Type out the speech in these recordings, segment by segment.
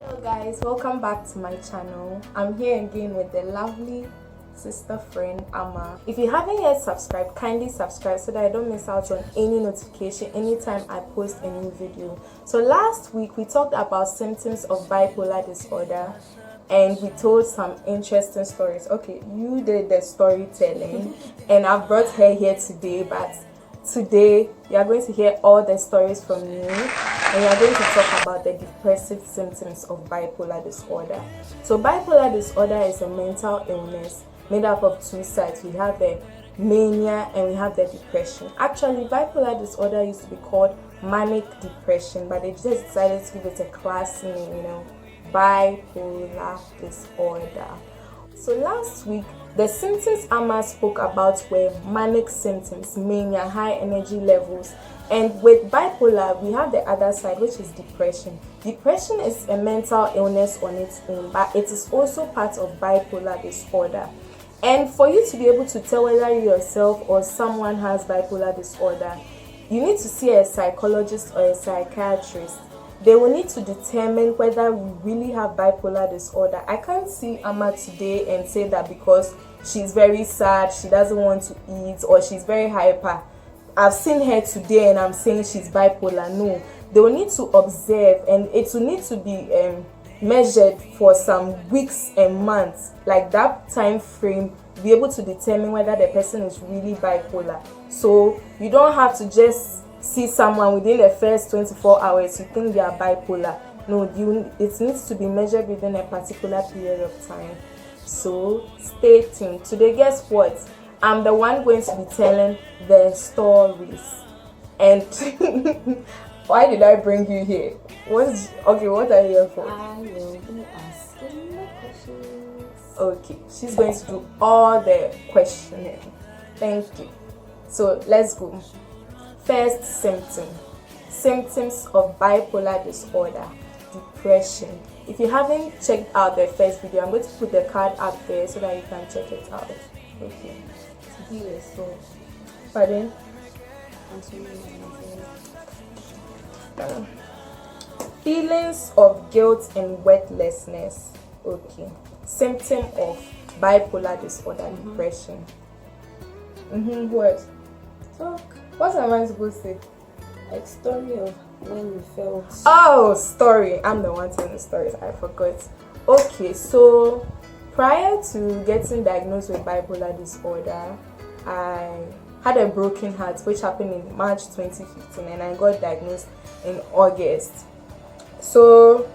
Hello guys, welcome back to my channel. I'm here again with the lovely sister friend Ama. If you haven't yet subscribed, kindly subscribe so that I don't miss out on any notification anytime I post a new video. So last week we talked about symptoms of bipolar disorder and we told some interesting stories. Okay, you did the storytelling and I've brought her here today, but today you are going to hear all the stories from me and we are going to talk about the depressive symptoms of bipolar disorder. So bipolar disorder is a mental illness made up of two sides. We have the mania and we have the depression. Actually, bipolar disorder used to be called manic depression, but they just decided to give it a classy name, bipolar disorder. So last week, the symptoms Amma spoke about were manic symptoms, mania, high energy levels. And with bipolar, we have the other side, which is depression. Depression is a mental illness on its own, but it is also part of bipolar disorder. And for you to be able to tell whether you yourself or someone has bipolar disorder, you need to see a psychologist or a psychiatrist. They will need to determine whether we really have bipolar disorder. I can't see Amma today and say that because she's very sad, she doesn't want to eat, or she's very hyper, I've seen her today and I'm saying she's bipolar. No, they will need to observe and it will need to be measured for some weeks and months, like that time frame, be able to determine whether the person is really bipolar. So you don't have to just see someone within the first 24 hours you think they are bipolar. No, it needs to be measured within a particular period of time. So stay tuned. Today, guess what? I'm the one going to be telling the stories. And why did I bring you here? What are you here for? I will be asking the questions. Okay, she's going to do all the questioning. Thank you. So let's go. First symptom. Symptoms of bipolar disorder. Depression. If you haven't checked out the first video, I'm going to put the card up there so that you can check it out. Okay. So, Pardon? Feelings of guilt and worthlessness. Okay. Symptom of bipolar disorder, depression. What? talk What am I supposed to say? like story of when you felt. Oh, story. I'm the one telling the stories. I forgot. Okay, so prior to getting diagnosed with bipolar disorder, I had a broken heart, which happened in March 2015, and I got diagnosed in August. So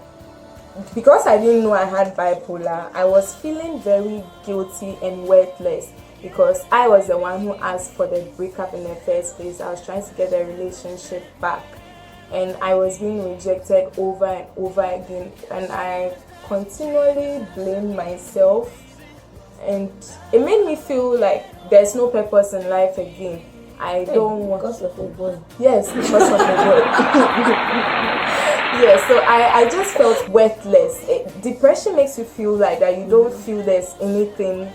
because I didn't know I had bipolar, I was feeling very guilty and worthless because I was the one who asked for the breakup in the first place. I was trying to get the relationship back and I was being rejected over and over again, and I continually blamed myself, and it made me feel like there's no purpose in life again. I don't want. Because of a boy. Yes, because of the boy. Yes, so I just felt worthless. Depression makes you feel like that you don't feel there's anything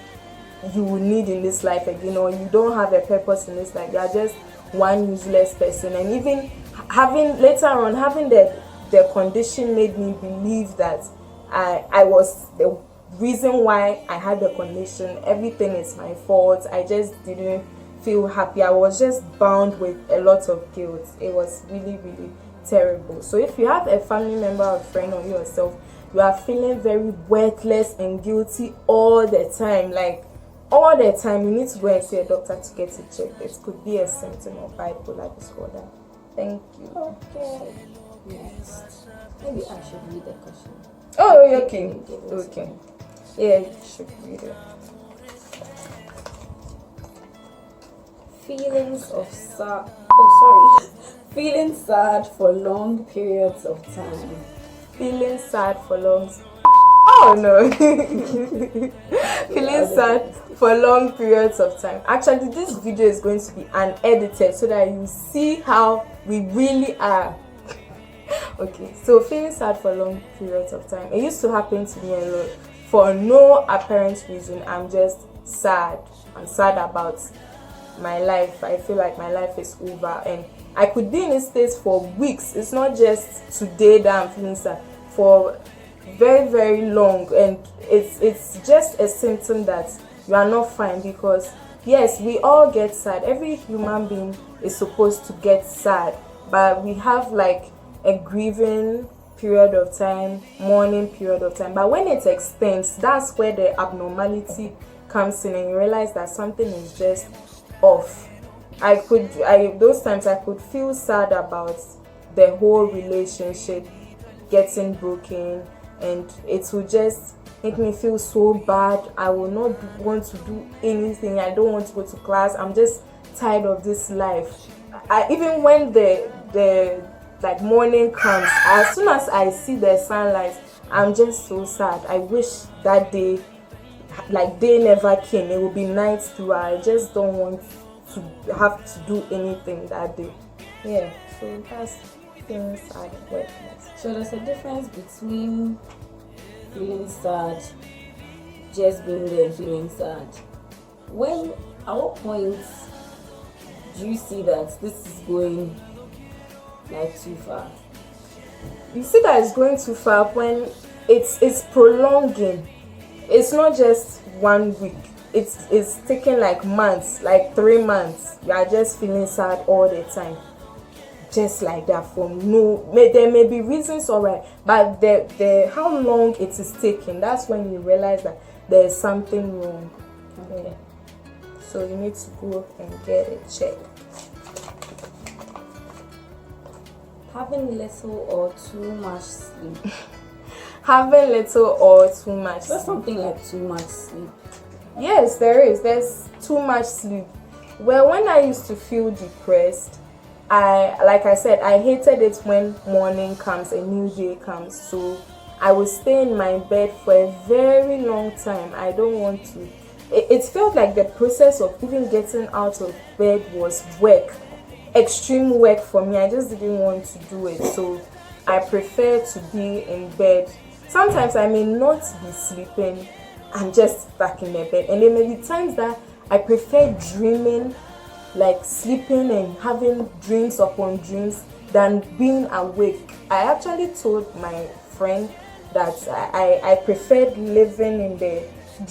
you will need in this life again, or you don't have a purpose in this life. You are just one useless person. And even having the condition made me believe that I was the reason why I had the condition. Everything is my fault. I just didn't feel happy. I was just bound with a lot of guilt. It was really, really terrible. So if you have a family member or friend or yourself, you are feeling very worthless and guilty all the time, like all the time, you need to go and see a doctor to get it checked. It could be a symptom of bipolar disorder. Thank you. Okay. Next. Maybe I should read the question. Oh, okay. Okay. Yeah, you should read it. Feelings of sad. Oh, sorry. Feeling sad for long periods of time. Feeling sad for long. Oh no. Feeling sad for long periods of time. Actually, this video is going to be unedited so that you see how we really are. Okay, so feeling sad for long periods of time. It used to happen to me a lot. For no apparent reason, I'm just sad. I'm sad about my life. I feel like my life is over, and I could be in this state for weeks. It's not just today that I'm feeling sad. For very, very long, and it's just a symptom that you are not fine. Because yes, we all get sad. Every human being is supposed to get sad, but we have like a grieving period of time, mourning period of time. But when it extends, that's where the abnormality comes in, and you realize that something is just off. Those times I could feel sad about the whole relationship getting broken, and it will just make me feel so bad. I will not want to do anything. I don't want to go to class. I'm just tired of this life. Even when the like morning comes, as soon as I see the sunlight, I'm just so sad. I wish that day, like, day never came. It will be night through. I just don't want to have to do anything that day. Yeah, so that's feeling sad and worthless. So there's a difference between feeling sad, just being there and feeling sad. At what point do you see that this is going like too far? You see that it's going too far when it's prolonging. It's not just 1 week. It's taking like months, like 3 months. You are just feeling sad all the time, just like that. There may be reasons, alright, but the how long it is taking, that's when you realize that there is something wrong. Okay. So you need to go and get it checked. Having little or too much sleep. Having little or too much. There's something like too much sleep. Yes, there is. There's too much sleep. Well, when I used to feel depressed, like I said, I hated it when morning comes, a new day comes. So I would stay in my bed for a very long time. I don't want to. It felt like the process of even getting out of bed was work, extreme work for me. I just didn't want to do it. So I prefer to be in bed. Sometimes I may not be sleeping. I'm just stuck in the bed. And there may be times that I prefer dreaming, like sleeping and having dreams upon dreams, than being awake. I actually told my friend that I preferred living in the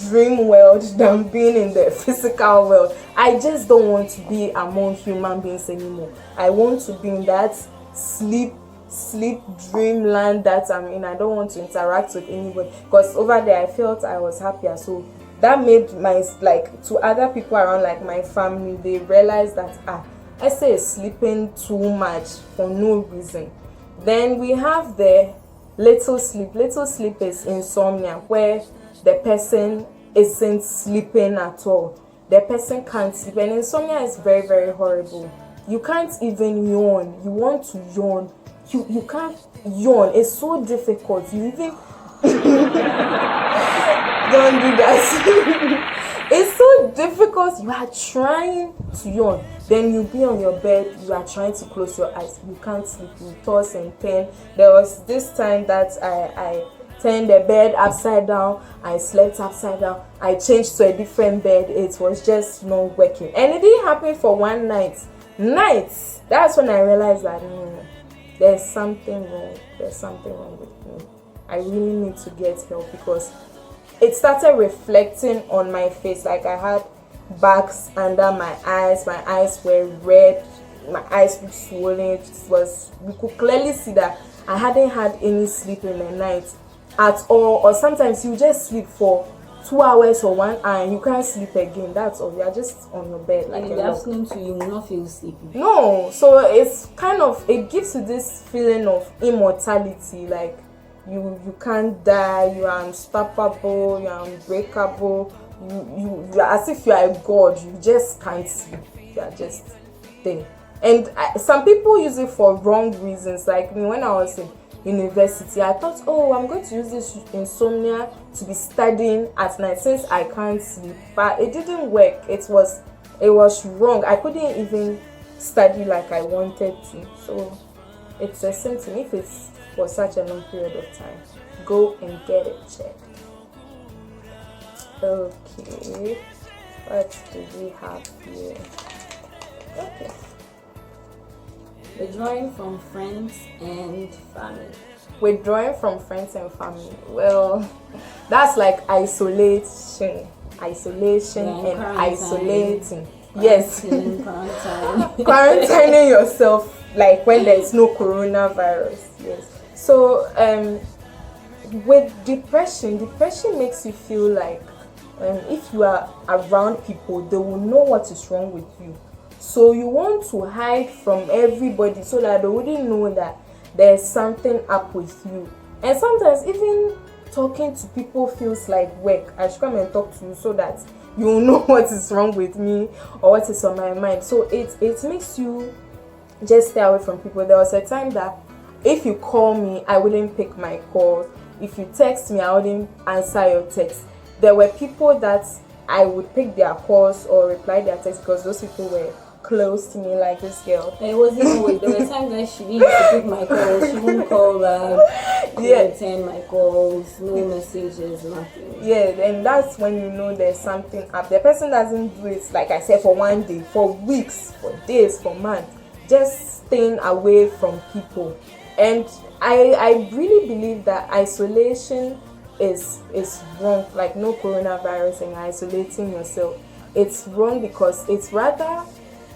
dream world than being in the physical world. I just don't want to be among human beings anymore. I want to be in that sleep dreamland that I'm in. I don't want to interact with anybody, because over there I felt I was happier. So that made to other people around, like my family, they realized that I say sleeping too much for no reason. Then we have the little sleep. Little sleep is insomnia, where the person isn't sleeping at all. The person can't sleep, and insomnia is very, very horrible. You can't even yawn. You want to yawn, you can't yawn. It's so difficult. You even don't do that. It's so difficult. You are trying to yawn, then you be on your bed, you are trying to close your eyes, you can't sleep, you toss and turn. There was this time that I turned the bed upside down, I slept upside down, I changed to a different bed. It was just not working, and it didn't happen for one night. That's when I realized that there's something wrong. There's something wrong with me. I really need to get help, because it started reflecting on my face. Like I had bags under my eyes were red, my eyes were swollen. We could clearly see that I hadn't had any sleep in the night at all. Or sometimes you just sleep for 2 hours or 1 hour and you can't sleep again. That's all. You are just on your bed. Like in the afternoon too, you will not feel sleepy. No. So it's kind of, it gives you this feeling of immortality. Like you can't die. You are unstoppable. You are unbreakable. You are as if you are a god. You just can't sleep. You are just there. And some people use it for wrong reasons. Like me, when I was in university, I thought, oh, I'm going to use this insomnia to be studying at night since I can't sleep. But it didn't work. It was wrong. I couldn't even study like I wanted to. So it's a symptom. If it's for such a long period of time, go and get it checked. Okay, what do we have here? Okay. Withdrawing from friends and family. Withdrawing from friends and family. Well, that's like isolation, Yeah, and quarantine. isolating. Yes, Quarantine. quarantining yourself like when there's no coronavirus. Yes. So with depression makes you feel like if you are around people, they will know what is wrong with you. So you want to hide from everybody so that they wouldn't know that there's something up with you. And sometimes even talking to people feels like work. I should come and talk to you so that you will know what is wrong with me or what is on my mind. So it makes you just stay away from people. There was a time that if you call me, I wouldn't pick my calls. If you text me, I wouldn't answer your text. There were people that I would pick their calls or reply their texts because those people were close to me, like this girl. It wasn't always. There were times that she didn't pick my calls. She wouldn't call back. Yeah. Attend my calls. No messages. Nothing. Yeah, and that's when you know there's something up. The person doesn't do it, like I said, for one day, for weeks, for days, for months. Just staying away from people. And I really believe that isolation is wrong. Like no coronavirus and isolating yourself. It's wrong because it's rather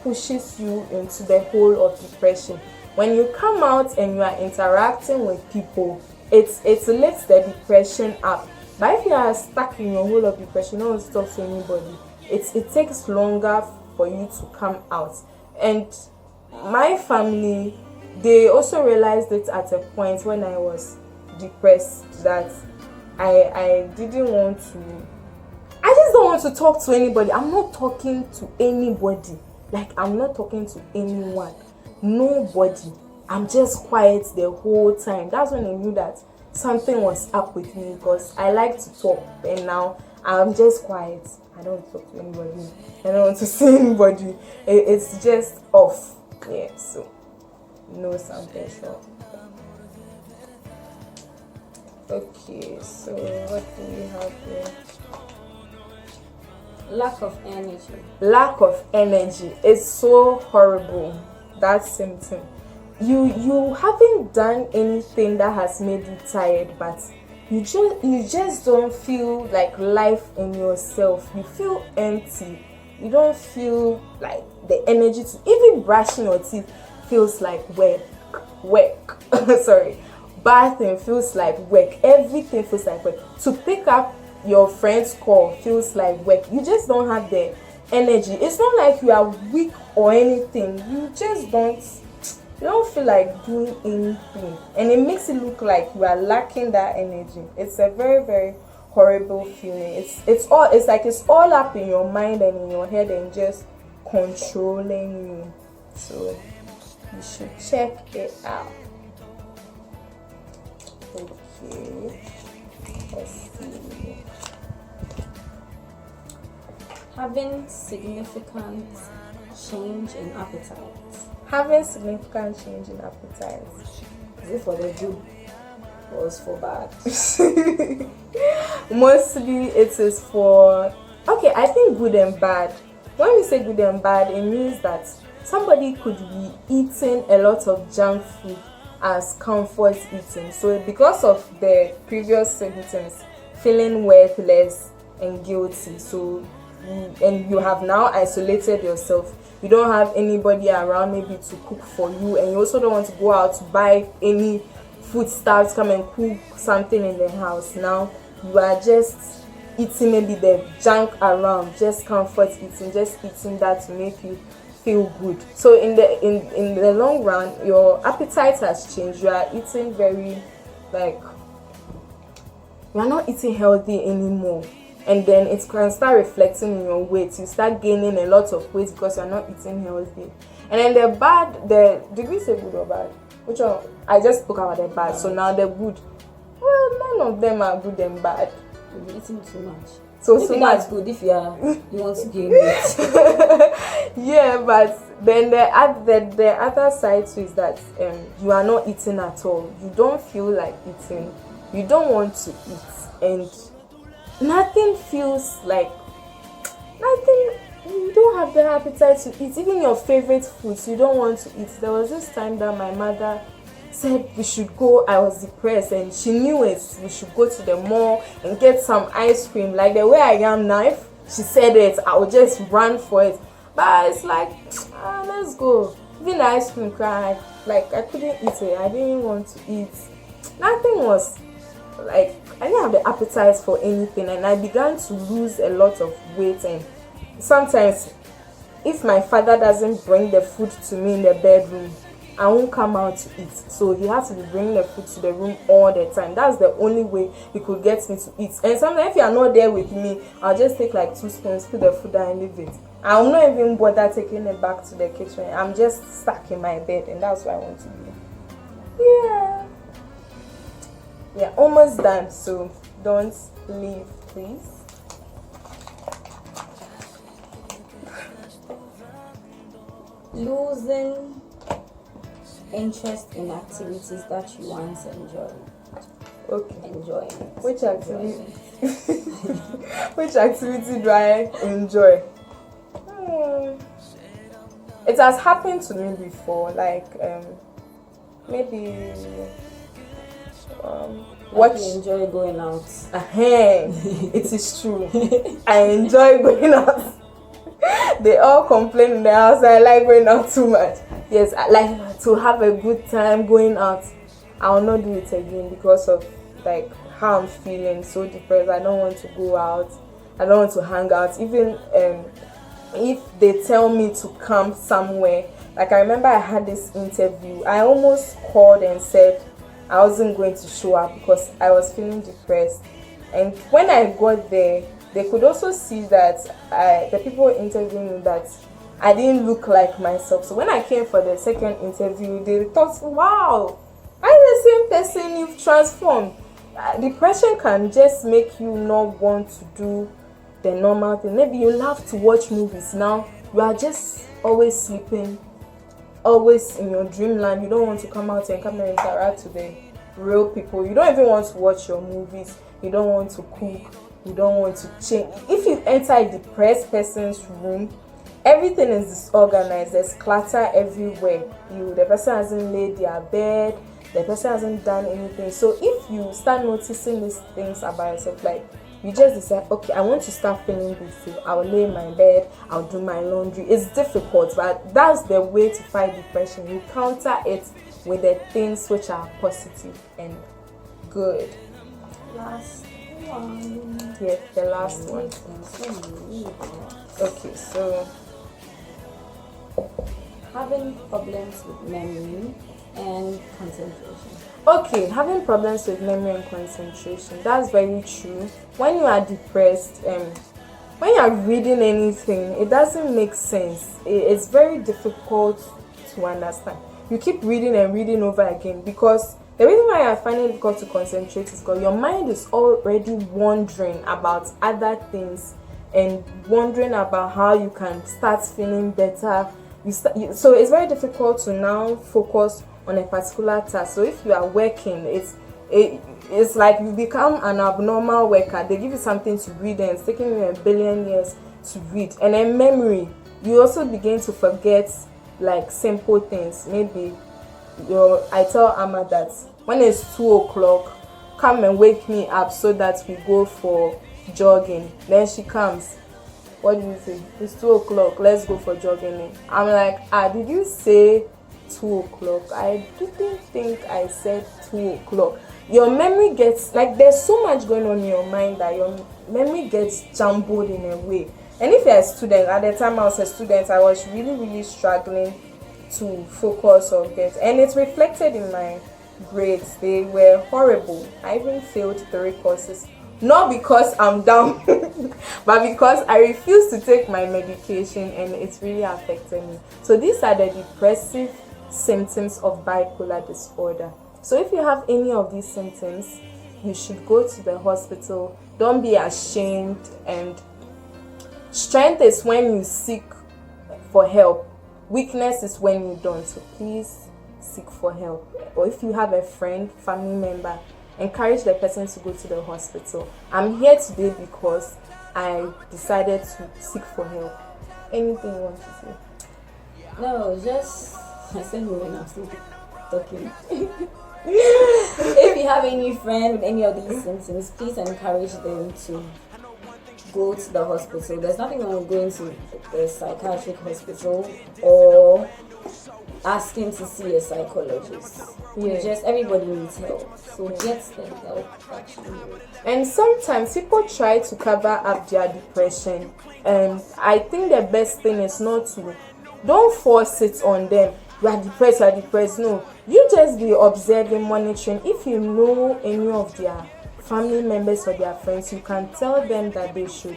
pushes you into the hole of depression. When you come out and you are interacting with people, it lifts the depression up. But if you are stuck in your hole of depression, you don't talk to anybody, it takes longer for you to come out. And my family, they also realized it at a point when I was depressed that I didn't want to, I just don't want to talk to anybody. I'm not talking to anybody. Like, I'm not talking to anyone. Nobody. I'm just quiet the whole time. That's when I knew that something was up with me because I like to talk. And now I'm just quiet. I don't talk to anybody. I don't want to see anybody. It's just off. Yeah, so no something short. Okay, so what do we have here? Lack of energy. Lack of energy is so horrible. That symptom. You haven't done anything that has made you tired, but you just don't feel like life in yourself. You feel empty. You don't feel like the energy to even brushing your teeth feels like work. Sorry. Bathing feels like work. Everything feels like work. To pick up your friend's call feels like work. You just don't have the energy. It's not like you are weak or anything. You just don't feel like doing anything, and it makes it look like you are lacking that energy. It's a very, very horrible feeling. It's all up in your mind and in your head and just controlling you. So you should check it out. Okay, let's see. Having significant change in appetite. Having significant change in appetite. Is it for the good or is for bad? Mostly it is for, okay, I think good and bad. When we say good and bad, it means that somebody could be eating a lot of junk food as comfort eating. So because of the previous symptoms, feeling worthless and guilty, so and you have now isolated yourself, you don't have anybody around maybe to cook for you, and you also don't want to go out to buy any food stuffs, come and cook something in the house. Now you are just eating maybe the junk around, just comfort eating, just eating that to make you feel good. So in the long run, your appetite has changed. You are eating very, like, you are not eating healthy anymore. And then it can start reflecting in your weight. You start gaining a lot of weight because you're not eating healthy. And then the bad, did we say good or bad? Which one? I just spoke about the bad. So now the good. Well, none of them are good and bad. You're eating too much. So that's good if you want to gain weight. Yeah, but then the other side too is that you are not eating at all. You don't feel like eating. You don't want to eat, and nothing feels like nothing. You don't have the appetite to eat. Even your favorite foods, you don't want to eat. There was this time that my mother said we should go. I was depressed and she knew it. We should go to the mall and get some ice cream. Like the way I am now, if she said it, I would just run for it. But it's like, let's go. Even the ice cream cry, like I couldn't eat it. I didn't want to eat. Nothing was like, I didn't have the appetite for anything, and I began to lose a lot of weight. And sometimes if my father doesn't bring the food to me in the bedroom, I won't come out to eat. So he has to be bringing the food to the room all the time. That's the only way he could get me to eat. And sometimes if you are not there with me, I'll just take like 2 spoons, put the food down and leave it. I'll not even bother taking it back to the kitchen. I'm just stuck in my bed, and that's what I want to do. Yeah, almost done. So don't leave, please. Losing interest in activities that you once enjoyed. Okay. Enjoying. Which activity? Which activity do I enjoy? It has happened to me before. Like maybe what you enjoy going out. It is true. I enjoy going out. They all complain in the house that I like going out too much. Yes, I like to have a good time going out. I will not do it again because of like how I'm feeling, so depressed. I don't want to go out. I don't want to hang out. Even if they tell me to come somewhere, like I remember I had this interview. I almost called and said I wasn't going to show up because I was feeling depressed. And when I got there, they could also see that the people interviewing me, that I didn't look like myself. So when I came for the second interview, they thought, wow, I'm the same person, you've transformed. Depression can just make you not want to do the normal thing. Maybe you love to watch movies. Now you are just always sleeping, always in your dreamland. You don't want to come out and interact with the real people. You don't even want to watch your movies. You don't want to cook. You don't want to change. If you enter a depressed person's room, everything is disorganized. There's clutter everywhere. The person hasn't laid their bed. The person hasn't done anything. So if you start noticing these things about yourself, like you just decide, okay, I want to start feeling this. So I'll lay in my bed. I'll do my laundry. It's difficult, but that's the way to fight depression. You counter it with the things which are positive and good. Last one. Yeah, the last one. Okay, so having problems with memory and concentration. Okay, having problems with memory and concentration. That's very true. When you are depressed, when you are reading anything, it doesn't make sense. It's very difficult to understand. You keep reading and reading over again, because the reason why I find it difficult to concentrate is because your mind is already wondering about other things and wondering about how you can start feeling better. So it's very difficult to now focus on a particular task. So if you are working, it's like you become an abnormal worker. They give you something to read and it's taking you a billion years to read. And then memory, you also begin to forget like simple things. Maybe I tell Amma that when it's 2 o'clock, come and wake me up so that we go for jogging. Then she comes. What do you say? It's 2 o'clock. Let's go for jogging. I'm like, did you say 2 o'clock? I didn't think I said 2 o'clock. Your memory gets, like, there's so much going on in your mind that your memory gets jumbled in a way. And if you're a student, at the time I was a student, I was really, really struggling to focus or get, and it's reflected in my grades. They were horrible. I even failed 3 courses. Not because I'm down, but because I refuse to take my medication and it's really affecting me. So these are the depressive symptoms of bipolar disorder. So if you have any of these symptoms, you should go to the hospital. Don't be ashamed. And strength is when you seek for help. Weakness is when you don't. So please seek for help. Or if you have a friend, family member, encourage the person to go to the hospital. I'm here today because I decided to seek for help. Anything you want to say? No, just I said we went upstairs. talking. If you have any friend with any of these symptoms, please encourage them to go to the hospital. There's nothing wrong with going to the psychiatric hospital or asking to see a psychologist. Just everybody needs help, so get them help actually. And sometimes people try to cover up their depression, and I think the best thing is don't force it on them. You are depressed. No, you just be observing, monitoring. If you know any of their family members or their friends, you can tell them that they should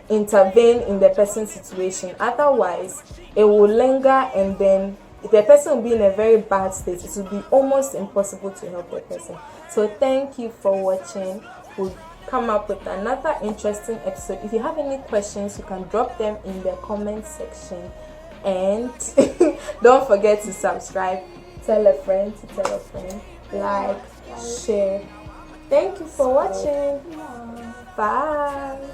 intervene in the person's situation. Otherwise it will linger, and then the person will be in a very bad state. It will be almost impossible to help the person. So thank you for watching. We'll come up with another interesting episode. If you have any questions, you can drop them in the comment section, and don't forget to subscribe, tell a friend to tell a friend, like, share. Thank you for watching. Bye.